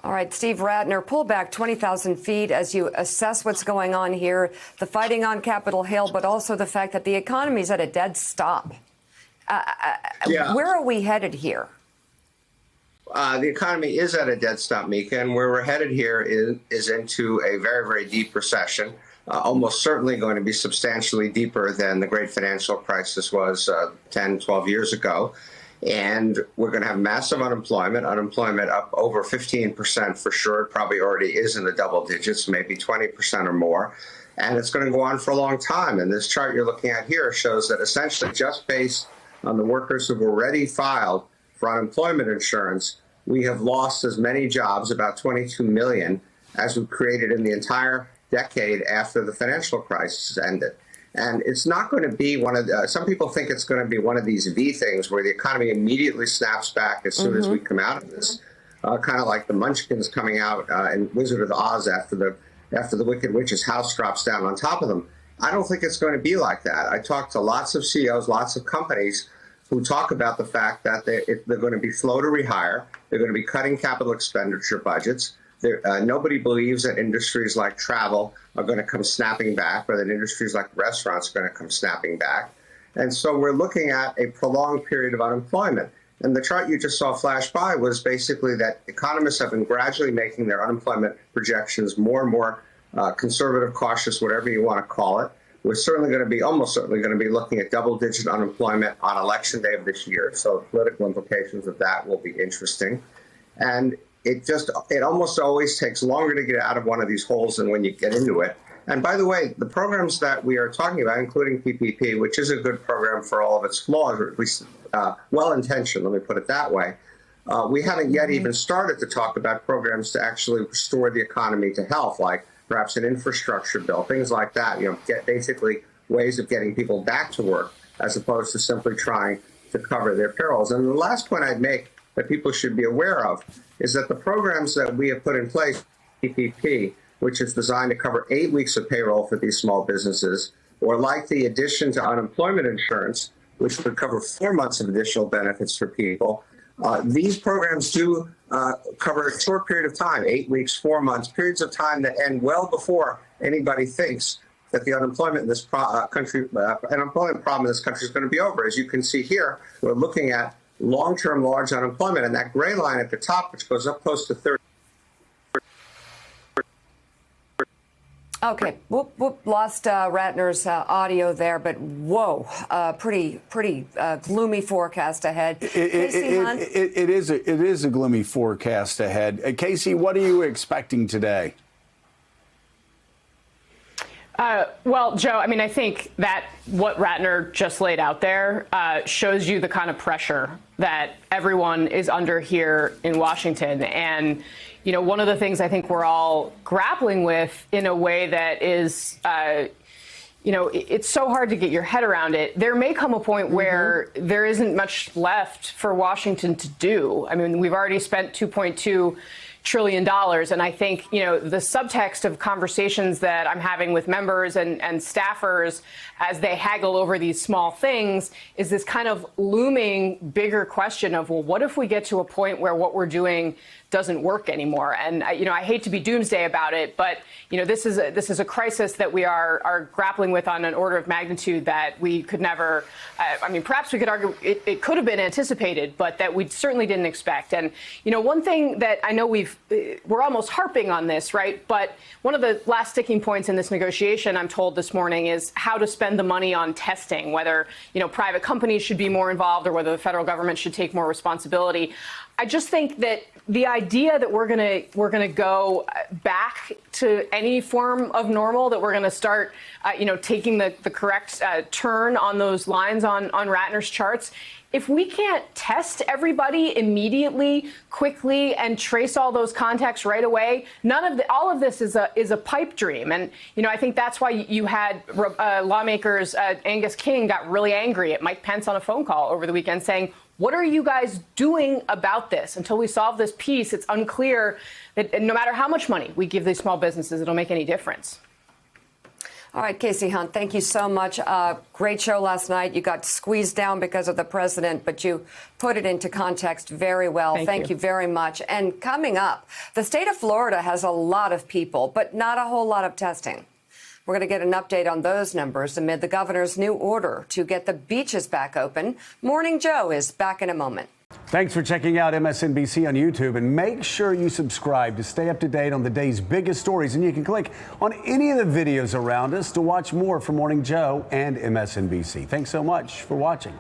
All right, Steve Rattner, pull back 20,000 feet as you assess what's going on here, the fighting on Capitol Hill, but also the fact that the economy is at a dead stop. Where are we headed here? The economy is at a dead stop, Mika, and where we're headed here is into a very, very deep recession, almost certainly going to be substantially deeper than the great financial crisis was 10, 12 years ago. And we're going to have massive unemployment up over 15% for sure. It probably already is in the double digits, maybe 20% or more. And it's going to go on for a long time. And this chart you're looking at here shows that essentially just based on the workers who've already filed for unemployment insurance, we have lost as many jobs, about 22 million, as we created in the entire decade after the financial crisis ended. And it's not going to be one of the, some people think it's going to be one of these V things where the economy immediately snaps back as soon as we come out of this, kind of like the Munchkins coming out in Wizard of Oz after the Wicked Witch's house drops down on top of them. I don't think it's going to be like that. I talked to lots of CEOs, lots of companies who talk about the fact that they're going to be slow to rehire. They're going to be cutting capital expenditure budgets. Nobody believes that industries like travel are going to come snapping back, or that industries like restaurants are going to come snapping back. And so we're looking at a prolonged period of unemployment. And the chart you just saw flash by was basically that economists have been gradually making their unemployment projections more and more conservative, cautious, whatever you want to call it. We're certainly going to be, almost certainly going to be looking at double-digit unemployment on election day of this year. So political implications of that will be interesting. And it almost always takes longer to get out of one of these holes than when you get into it. And by the way, the programs that we are talking about, including PPP, which is a good program for all of its flaws, or at least well-intentioned, let me put it that way, we haven't yet even started to talk about programs to actually restore the economy to health, like perhaps an infrastructure bill, things like that, get basically ways of getting people back to work as opposed to simply trying to cover their perils. And the last point I'd make that people should be aware of is that the programs that we have put in place, PPP, which is designed to cover 8 weeks of payroll for these small businesses, or like the addition to unemployment insurance, which would cover 4 months of additional benefits for people, these programs do cover a short period of time, 8 weeks, 4 months, periods of time that end well before anybody thinks that the unemployment in this unemployment problem in this country is going to be over. As you can see here, we're looking at long-term large unemployment, and that gray line at the top, which goes up close to 30. Okay, whoop, lost Rattner's audio there, but whoa, pretty gloomy forecast ahead. Casey Hunt? It is a gloomy forecast ahead. Casey, what are you expecting today? Well, Joe, I mean, I think that what Rattner just laid out there shows you the kind of pressure that everyone is under here in Washington. And, one of the things I think we're all grappling with in a way that is, it's so hard to get your head around it. There may come a point where there isn't much left for Washington to do. I mean, we've already spent $2.2 trillion. And I think, the subtext of conversations that I'm having with members and staffers as they haggle over these small things is this kind of looming bigger question of, well, what if we get to a point where what we're doing doesn't work anymore? And, I hate to be doomsday about it, but, this is a crisis that we are grappling with on an order of magnitude that we could never, perhaps we could argue it could have been anticipated, but that we certainly didn't expect. And, one thing that I know we're almost harping on this, right? But one of the last sticking points in this negotiation, I'm told this morning, is how to spend the money on testing, whether, private companies should be more involved or whether the federal government should take more responsibility. I just think that the idea that we're gonna go back to any form of normal, that we're gonna start, taking the correct turn on those lines on Rattner's charts. If we can't test everybody immediately, quickly, and trace all those contacts right away, all of this is a pipe dream. And I think that's why you had lawmakers. Angus King got really angry at Mike Pence on a phone call over the weekend, saying, "What are you guys doing about this? Until we solve this piece, it's unclear that no matter how much money we give these small businesses, it'll make any difference." All right, Casey Hunt, thank you so much. Great show last night. You got squeezed down because of the president, but you put it into context very well. Thank you very much. And coming up, the state of Florida has a lot of people, but not a whole lot of testing. We're going to get an update on those numbers amid the governor's new order to get the beaches back open. Morning Joe is back in a moment. Thanks for checking out MSNBC on YouTube, and make sure you subscribe to stay up to date on the day's biggest stories. And you can click on any of the videos around us to watch more from Morning Joe and MSNBC. Thanks so much for watching.